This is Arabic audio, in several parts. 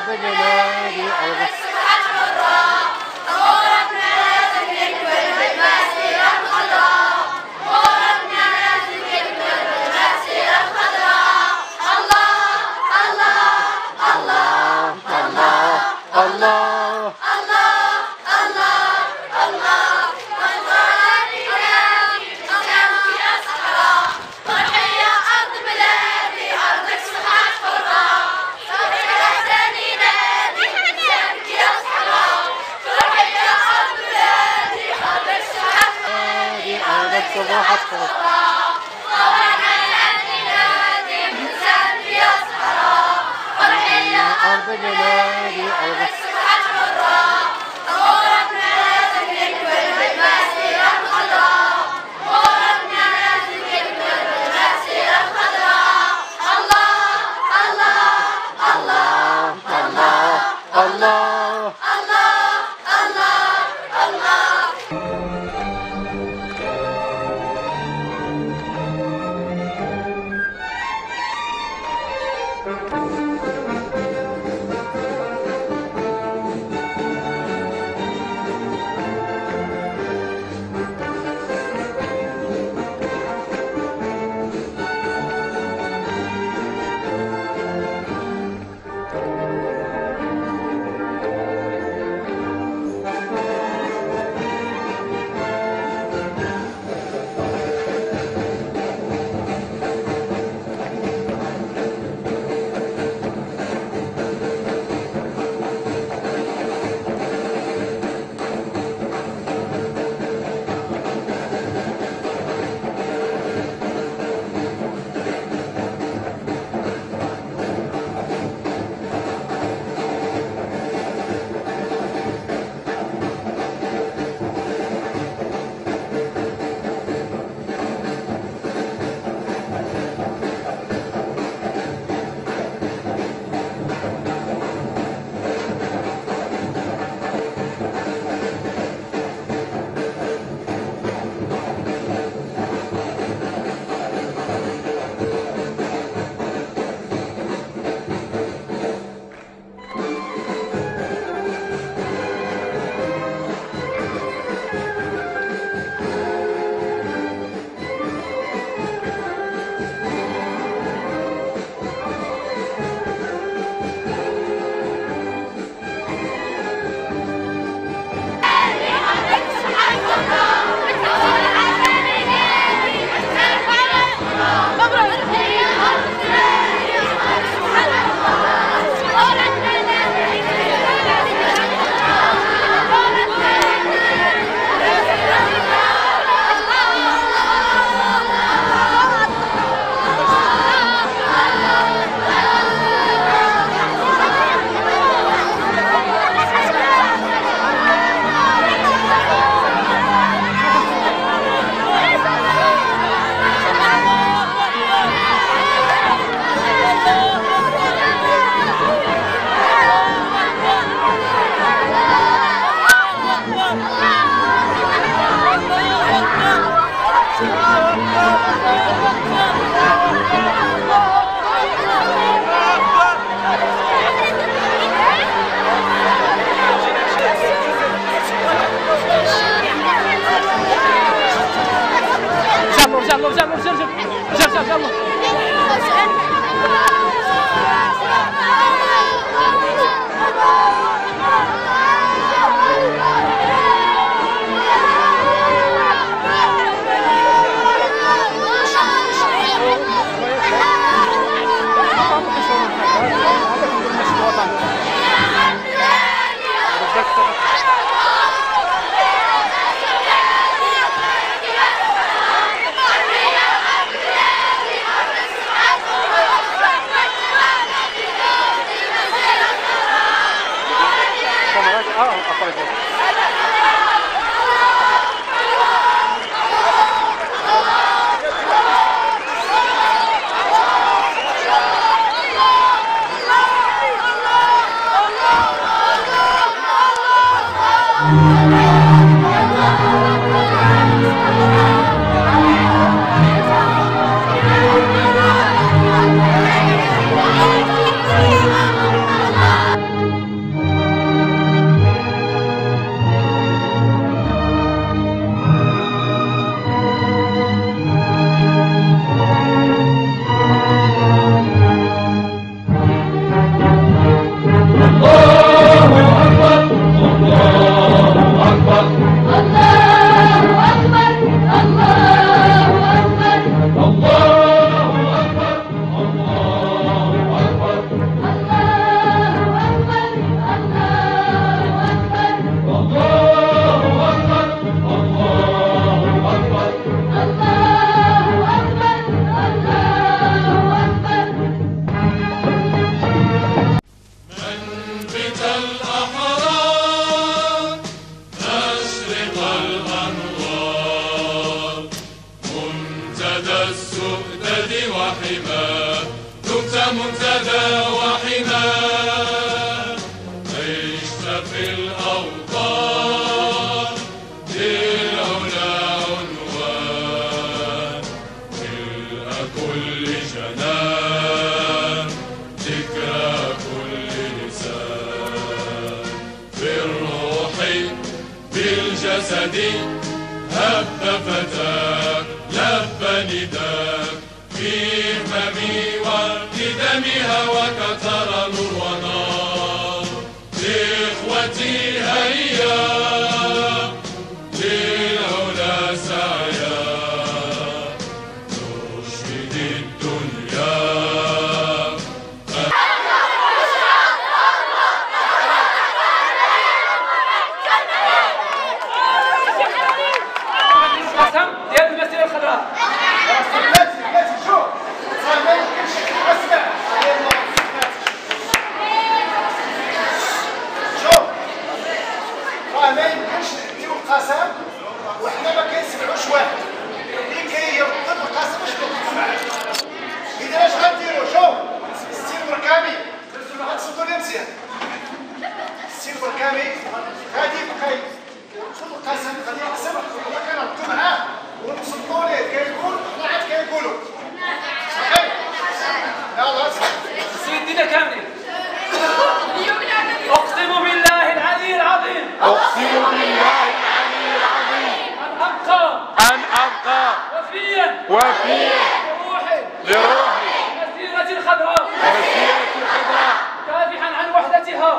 بلادي أرض الله صباح الخير أرض بلادي أرض الله منتدى وحماه عشت في الأوطان للعلا عنوان ملء كل جنان ذكرى كل لسان في الروح بالجسد هب فتاك لبى نداك في فمي ولدمها وكثر نور ونار إخوتي هيا للعلا سعيا نشهد الدنيا قسم ديال المسيره الخضراء. ما يمكنش نديو القسم وحنا ما كنسمعوش واحد اللي كيرد القسم شنو اذا اش غنديرو شوف السي بركامي هاد صوتو لي مزيان السي بركامي غادي يبقى ياخذ القسم غادي يقسم حنا كنهضرو معاه ونصدقوا ليه كيقول حنا عاد كنقولوا صحيح يلاه سيدنا كاملين اقسم بالله العلي العظيم أقسم بالله العلي العظيم أن أبقى وفيا لروحي مسيرة الخضراء دافعا عن وحدتها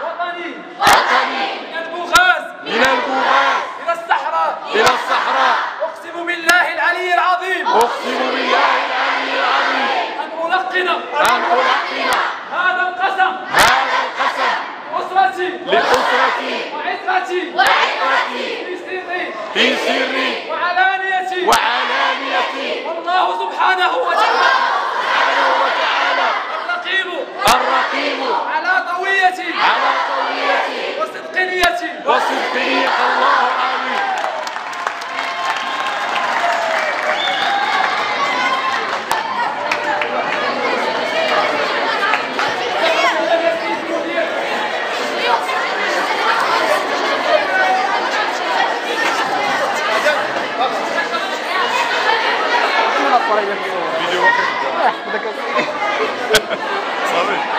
وطني من البوغاز إلى الصحراء أقسم بالله العلي العظيم أن ألقن هذا القسم لأسرتي وعترتي في سري وعلانيتي والله سبحانه وتعالى الرقيب على طويتي وصدقنيتي الله العظيم.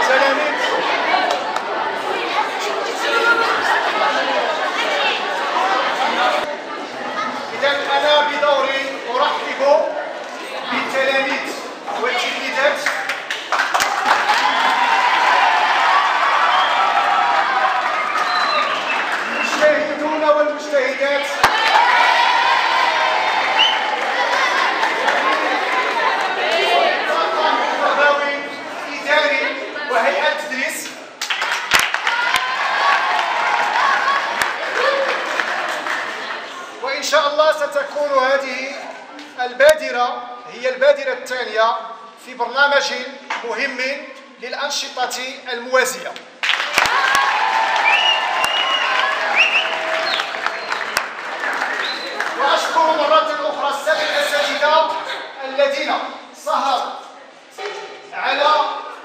سلامات إذا أنا بدوري أرحب بالتلاميذ والتلميذات المجتهدون والمجتهدات تربوي إداري وهيئة تدريس وإن شاء الله ستكون هذه البادرة هي البادرة الثانية في برنامج مهم للأنشطة الموازية. وأشكر مرة أخرى السادة الأساتذة الذين سهروا على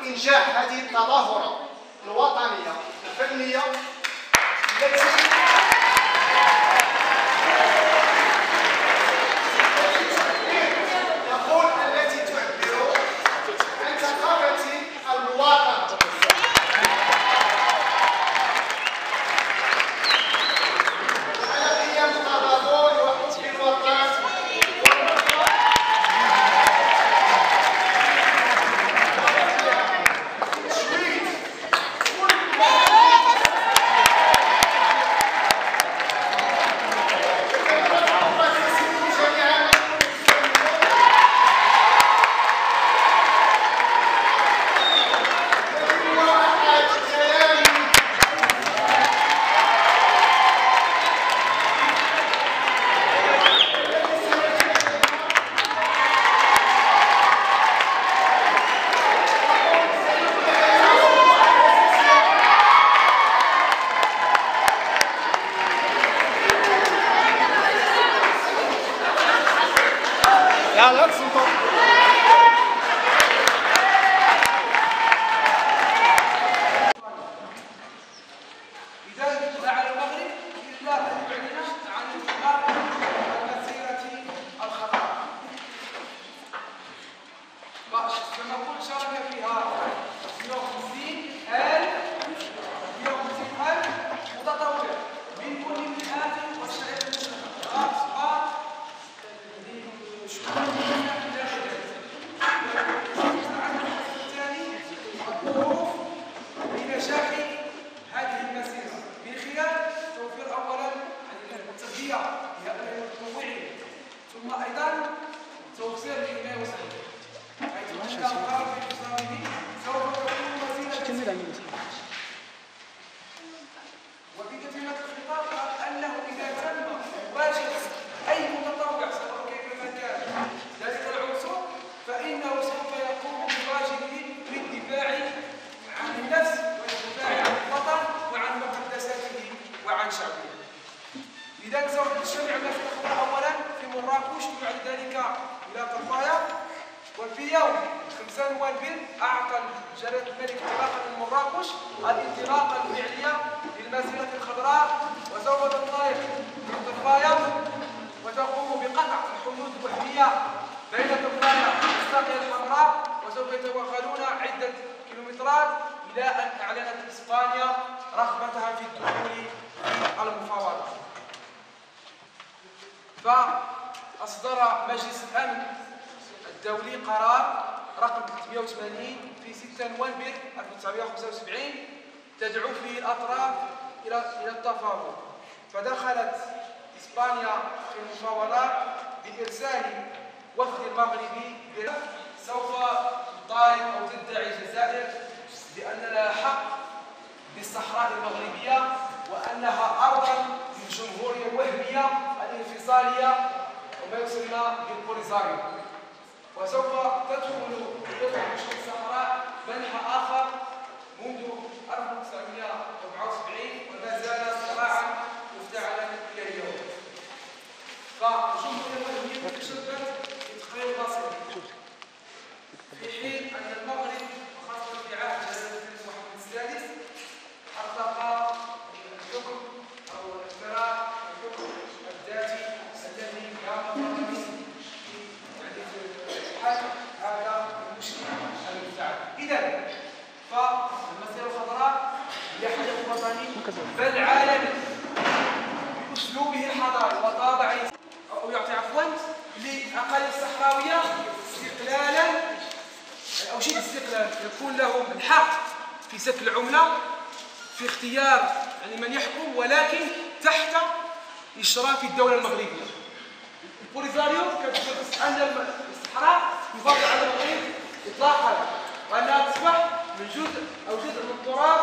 إنجاح هذه التظاهرة الوطنية الفنية التي يقول التي تعبر عن ثقافة المواطنة. على قيم التضامن وحب الوطن تشويه كل فكما قلت شارك فيها 150,000 متطوع من كل الفئات والشرائح المختلفة. الظروف لنجاح هذه المسيرة من خلال توفير أولا التغذية لهؤلاء المتطوعين، ثم أيضا توفير الحماية والصحة، حيث أن القرار في إصداره سوف تكون وسيلة. وفي كلمة الخطاب قال أنه إذا تم مواجهة أي متطوع سواء كيفما كان ذلك العنصر فإنه سوف يقوم بواجبه للدفاع عن النفس والدفاع عن الوطن وعن مقدساته وعن شعبه. لذلك سوف تجتمع المسيرة أولا في مراكش وبعد ذلك إلى طرطايا. وفي يوم 5 نوفمبر أعطى جلالة الملك انطلاقا من مراكش الانطلاقة الفعلية للمسيرة الخضراء، وسوف تنطلق من طرطايا وتقوم بقطع الحدود الوهمية بين طرطايا والساقية الحمراء، وسوف يتوغلون عدة كيلومترات إلى أن أعلنت إسبانيا رغبتها في الدخول في المفاوضات. فأصدر مجلس الأمن الدولي قرار رقم 380 في 6 نوفمبر 1975 تدعو فيه الأطراف إلى التفاوض. فدخلت إسبانيا في المفاوضات بإرسال وفد مغربي سوف تطالب أو تدعي الجزائر بأن لها حق بالصحراء المغربية وأنها أرضا للجمهورية الوهمية الانفصالية وما يسمى بالبوليزاريو. وسوف تدخل مشكل الصحراء منح آخر منذ 1974 وما زال صراعا مفتعلا إلى اليوم. فالجمهورية الوهمية تشبث بتقرير بسيط في حين أن المغرب وخاصة في عهد جلالة الملك محمد السادس حقق الحكم أو اختراع الحكم الذاتي الذي لا مفر منه هذا المشكل المفتعل. إذا فالمسيرة الخضراء هي حدث وطني بل عالمي بأسلوبه الحضاري وطابعه أو يعطي عفوا للأقاليم الصحراوية استقلالا أو شيء استقلال، يكون لهم الحق في سك العملة في اختيار يعني من يحكم ولكن تحت إشراف الدولة المغربية. البوليزاريو كتقول أن الصحراء يفضل على المغرب إطلاقا وأنها تصبح من جزء أو جزء من التراب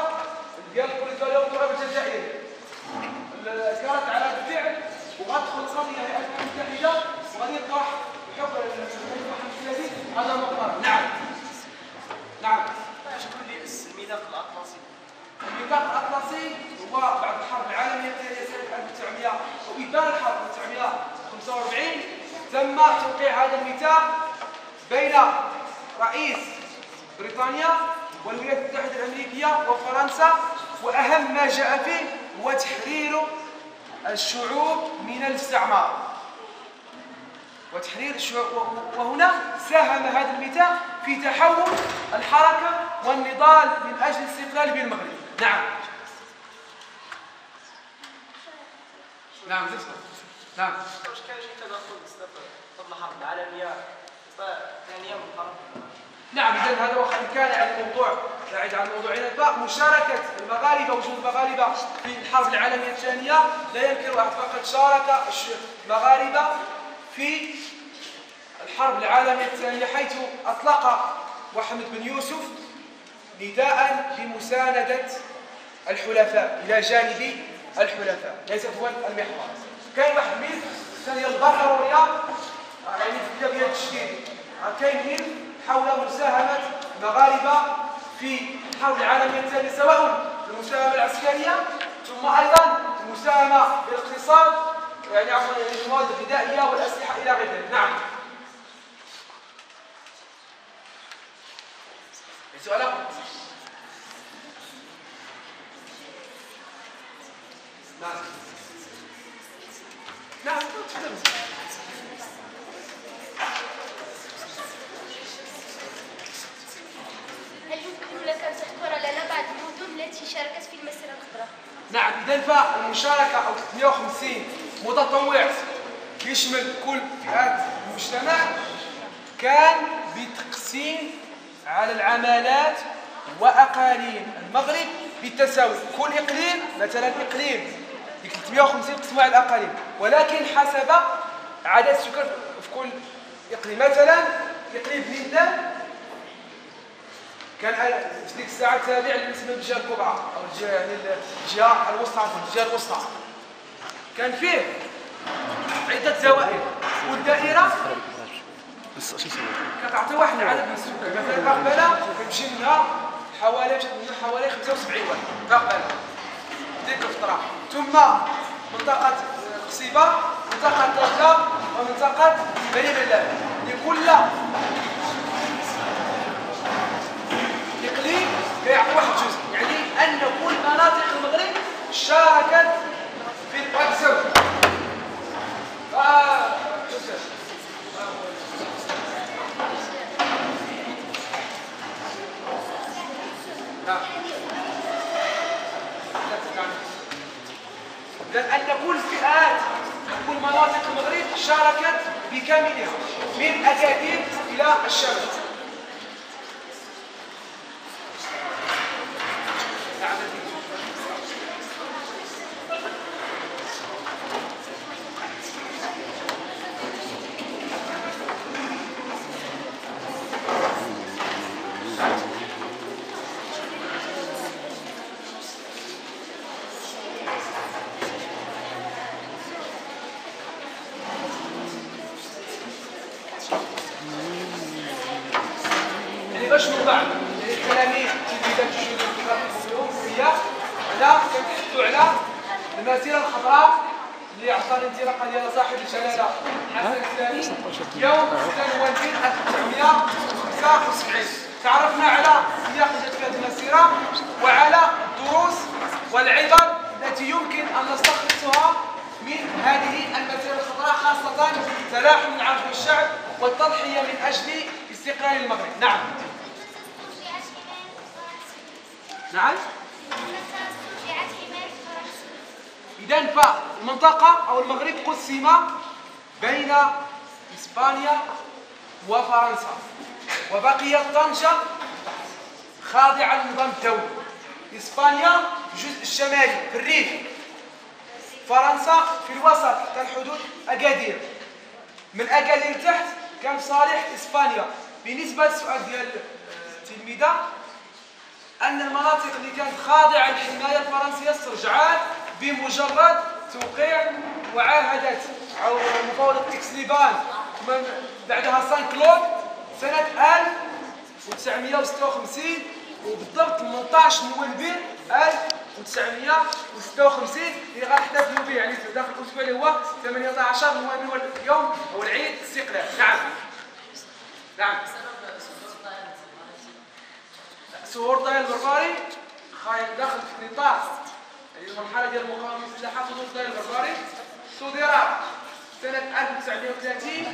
ديال البوليزاريو والتراب الجزائري. كانت على بالفعل وغتدخل القضية هيئة الأمم المتحدة وغادي يطرح بحكم محمد السادس هذا مقرر. نعم. نعم. شكون لي الميثاق الأطلسي؟ الميثاق الأطلسي هو بعد الحرب العالمية الثانية سنة 1900 وإبان الحرب 1945 تم توقيع هذا الميثاق بين رئيس بريطانيا والولايات المتحدة الأمريكية وفرنسا، وأهم ما جاء فيه هو تحرير الشعوب من الاستعمار وتحرير الشعوب. وهنا ساهم هذا الميثاق في تحول الحركة والنضال من أجل الاستقلال بالمغرب. نعم. نعم. نعم. واش كان شي تدخل بسبب الحرب العالمية الثانية والحرب؟ نعم. إذن هذا واخا كان يعني الموضوع بعيد عن موضوعنا، فمشاركة المغاربة وجود المغاربة في الحرب العالمية الثانية لا ينكر أحد، فقد شارك المغاربة في الحرب العالمية الثانية حيث أطلق محمد بن يوسف نداء بمساندة الحلفاء إلى جانب الحلفاء ليس هو المحور. كاين واحد الميث ثاني الضرورية يعني في كتاب التشديد، كاين ميث حول مساهمة المغاربة في الحرب العالمية الثانية سواء المساهمة العسكرية ثم أيضا المساهمة بالاقتصاد يعني عفوا المواد الغذائية والأسلحة إلى غير ذلك. نعم. سؤال آخر؟ نعم. نعم. تفضل. شاركت في المسيرة الخضراء؟ نعم، إذا فالمشاركة أو 350 متطوع يشمل كل فئات المجتمع، كان بتقسيم على العمالات وأقاليم المغرب بالتساوي. كل إقليم، مثلا إقليم ديك 350 قسموا على الأقاليم، ولكن حسب عدد السكان في كل إقليم. مثلا إقليم بنيندان كان في ديك الساعة تابع للمسمى بالجهة الكبرى أو الجهة الوسطى، الجهة الوسطى. كان فيه عدة زوائد، والدائرة كتعطي واحد العدد من السكان. مثلا أقبلة كنمشي منها حوالي 75 واحد أقبلة ديك الفترة. ثم منطقة قصيبة، منطقة طرجة، ومنطقة بني ملال. لكل إقليم كيعطي واحد الجزء، يعني أن كل مناطق المغرب شاركت في الأكسب. أن كل فئات كل مناطق المغرب شاركت بكاملها من أكادير إلى الشمال. باش نوضع التلاميذ التلميذات الجدد اللي كنطلبوا هي هنا كنتحدثوا على المسيره الخضراء اللي عطى الانطلاقه ديالها صاحب الجلاله حسن الثاني يوم 6 نوفمبر 1975. تعرفنا على سياق هذه المسيره وعلى الدروس والعبر التي يمكن ان نستخلصها من هذه المسيره الخضراء، خاصه تلاحم العرب والشعب والتضحيه من اجل استقلال المغرب. نعم. نعم. إذا فالمنطقة أو المغرب قسم بين إسبانيا وفرنسا، وبقيت طنجة خاضعة للنظام الدولي. إسبانيا في الجزء الشمالي في الريف، فرنسا في الوسط حتى الحدود أكادير. من أكادير تحت كان في صالح إسبانيا. بالنسبة للسؤال ديال التلميذة، أن المناطق اللي كانت خاضعة للحماية الفرنسية استرجعت بمجرد توقيع معاهدة أو مفاوضة إكس-ليبان بعدها سان كلود سنة 1956، وبالضبط 18 نوفمبر 1956 اللي غنحتفلوا به، يعني داخل الأسبوع اللي هو 18 نوفمبر اليوم هو العيد الاستقلال. نعم. نعم. سهور ضياء البربري داخل في نطاق المرحله ديال المقاومه المسلحه. سهور ضياء البربري صدر سنه 1930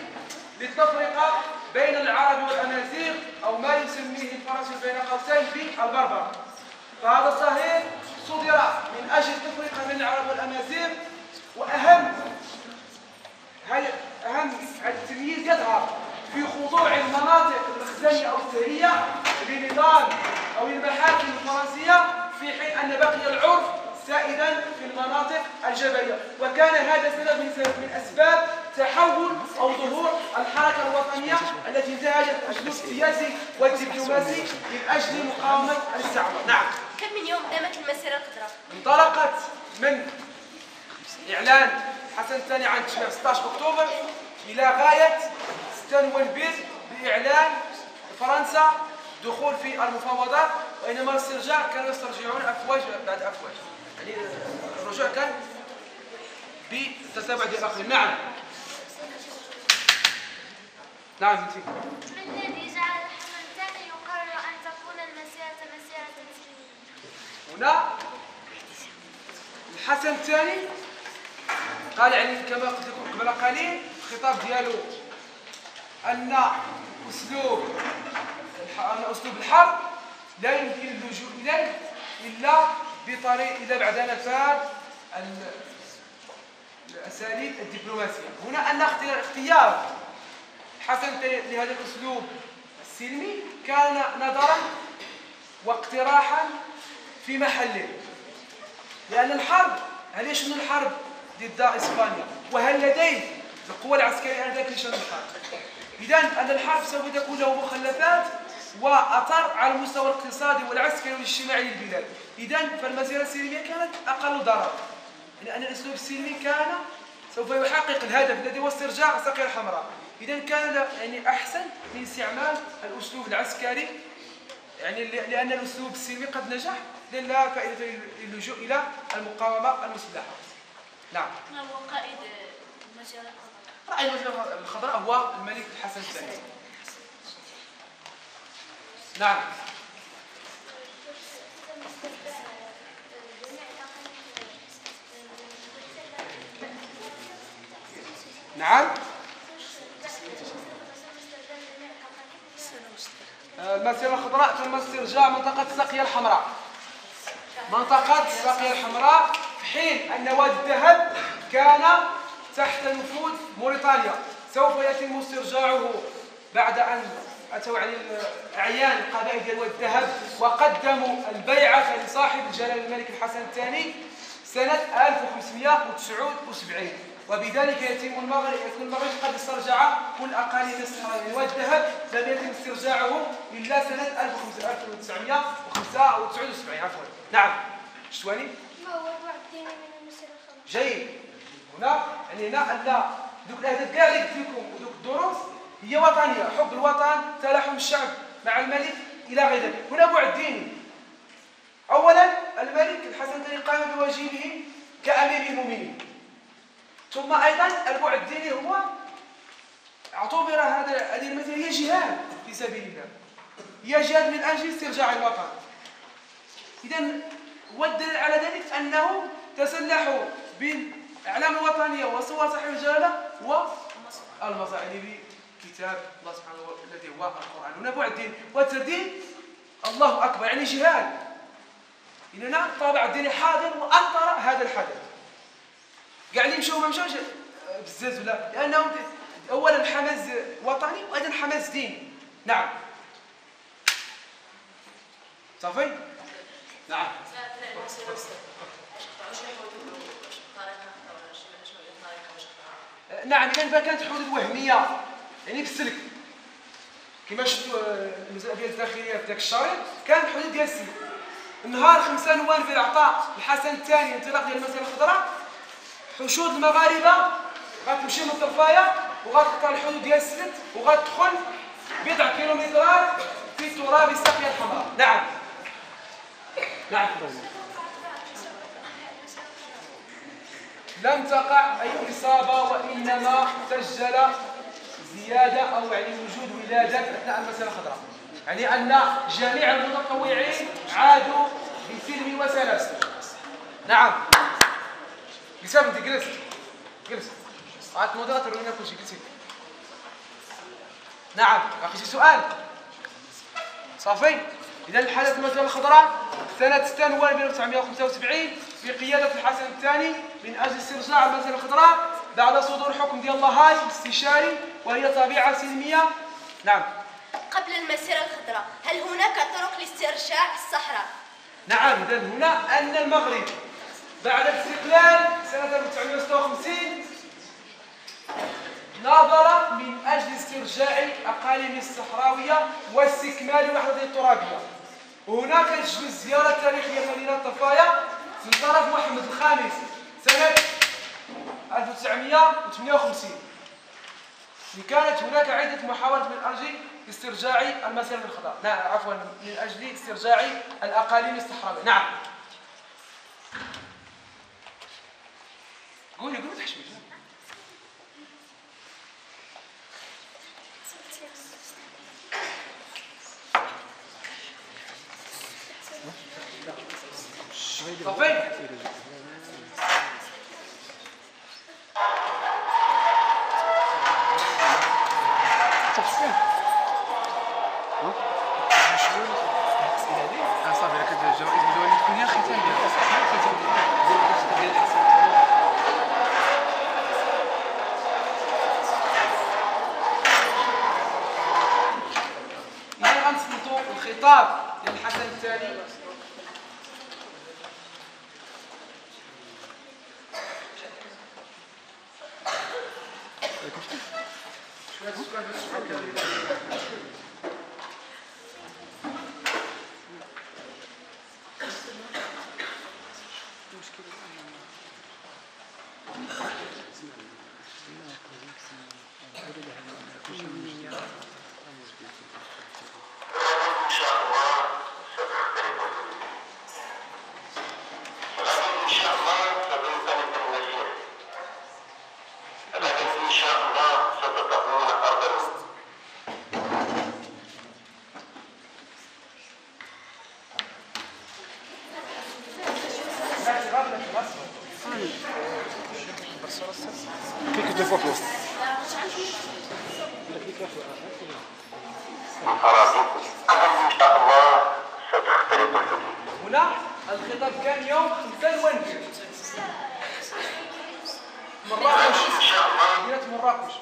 للتفرقه بين العرب والامازيغ، او ما يسميه الفرنسي بين قوسين بالبربر. فهذا التظهير صدر من اجل التفرقه بين العرب والامازيغ، واهم التمييز يظهر في خضوع المناطق المخزنيه او الثريه لنظام او المحاكم الفرنسيه، في حين ان بقي العرف سائدا في المناطق الجبليه. وكان هذا سبب من اسباب تحول او ظهور الحركه الوطنيه التي انتهجت الاسلوب السياسي والدبلوماسي من اجل مقاومه الاستعمار. نعم. كم من يوم دامت المسيره الخضراء؟ انطلقت من اعلان حسن الثاني عام 16 اكتوبر الى غايه 6 نوفمبر باعلان فرنسا دخول في المفاوضات، وانما الاسترجاع كانوا يسترجعون افواج بعد افواج، يعني الرجوع كان بالتتابع ديال الاخرين. نعم. نعم انت. ما الذي جعل الحسن الثاني يقرر ان تكون المسيره مسيره سلميه؟ هنا الحسن الثاني قال، يعني كما قلت لكم قبل قليل الخطاب ديالو، ان اسلوب الحرب لا يمكن اللجوء اليه الا بطريق إذا بعد نفاذ الأساليب الدبلوماسية. هنا أن اختيار الحسن لهذا الأسلوب السلمي كان نظرا واقتراحا في محله، لأن الحرب هل يشن الحرب ضد إسبانيا، وهل لديه القوى العسكرية آنذاك لشن الحرب؟ إذن أن الحرب سوف تكون له مخلفات وأثر على المستوى الاقتصادي والعسكري والاجتماعي للبلاد. إذن فالمسيرة السلمية كانت أقل ضرر، لأن الأسلوب السلمي كان سوف يحقق الهدف الذي هو استرجاع الساقية الحمراء. إذن كان يعني أحسن من استعمال الأسلوب العسكري، يعني لأن الأسلوب السلمي قد نجح، إذن لا فائدة للجوء إلى المقاومة المسلحة. نعم. ما هو قائد المسيرة الخضراء؟ قائد المسيرة الخضراء هو الملك الحسن الثاني. نعم. نعم. المسيرة الخضراء تم استرجاع منطقة الساقية الحمراء. منطقة الساقية الحمراء في حين أن وادي الذهب كان تحت نفوذ موريتانيا، سوف يتم استرجاعه بعد أن أتوا على الأعيان القبائل ديال وادي الذهب وقدموا البيعة لصاحب الجلالة الملك الحسن الثاني سنة 1579، وبذلك يكون المغرب قد استرجع كل أقاليم الصحراء. يعني وادي الذهب لم يتم استرجاعه إلا سنة 1979 عفوا. نعم. شتواني؟ ما هو الوعد الديني من المسيرة الخضراء؟ جيد. هنا يعني هنا أن دوك الأهداف كاع اللي قلت لكم ودوك الدروس هي وطنية، حب الوطن، تلاحم الشعب مع الملك إلى غير ذلك. هنا بعد ديني. أولا الملك الحسن الثاني قام بواجبه كأمير المؤمنين، ثم أيضا البعد الديني هو اعتبر هذه المسألة هي جهاد في سبيل الله، هي جهاد من أجل استرجاع الوطن. إذن والدليل على ذلك أنه تسلحوا بالأعلام الوطنية وصور صاحب الجلالة والمصاعد بكتاب الله سبحانه وتعالى الذي هو القرآن. هنا بعد الدين والترديد الله أكبر، يعني جهاد. إننا طابع الديني حاضر وأثر هذا الحدث. كاع اللي مشاو ما مشاوش بزاف ولا، لأنهم أولا حماس وطني وأيضا حماس ديني. نعم. صافي؟ نعم. نعم. كانت حدود وهميه يعني بالسلك كما شفتوا المساله ديال الداخليه في ذاك الشريط، كانت حدود ديال السلك. نهار 5 نوفمبر عطى الحسن الثاني انطلاق ديال المسيره الخضراء، حشود المغاربه غتمشي من الطرفايه وغتقطع الحدود ديال السلك وغتدخل بضع كيلومترات في تراب الساقيه الحمراء. نعم. نعم. لم تقع أي إصابة، وإنما سجل زيادة أو يعني وجود ولادات أثناء المسيرة الخضراء، يعني أن جميع المتطوعين عادوا بسلم وسلاسة. نعم. بسبب أنت جلس عاد مودراتور وين كل شيء جلسي. نعم. باقي شي سؤال؟ صافي. إذا الحدث المسيرة الخضراء سنة 6 نوفمبر 1975 بقيادة الحسن الثاني من أجل استرجاع المسيرة الخضراء بعد صدور حكم ديال لاهاي استشاري وهي طبيعة سلمية. نعم. قبل المسيرة الخضراء هل هناك طرق لاسترجاع الصحراء؟ نعم. إذا هنا أن المغرب بعد الاستقلال سنة 1956 نظر من أجل استرجاع أقاليم الصحراوية واستكمال الوحدة الترابية. وهناك تجوز الزيارة التاريخية لمدينة طفايا من طرف محمد الخامس سنة 1958. كانت هناك عدة محاولات من أجل استرجاع المسيرة الخضراء، نعم عفوا من أجل استرجاع الأقاليم الصحراوية. نعم. قولي تحشمي. صافي. صافي راك الجوائز بدون تكون هي الختام ديالها الختام ديال الاحسان. إذا غنصنتوا الخطاب ديال الحسن الثاني. هنا الخطاب كان يوم 5 نوفمبر مراكش، مدينة مراكش.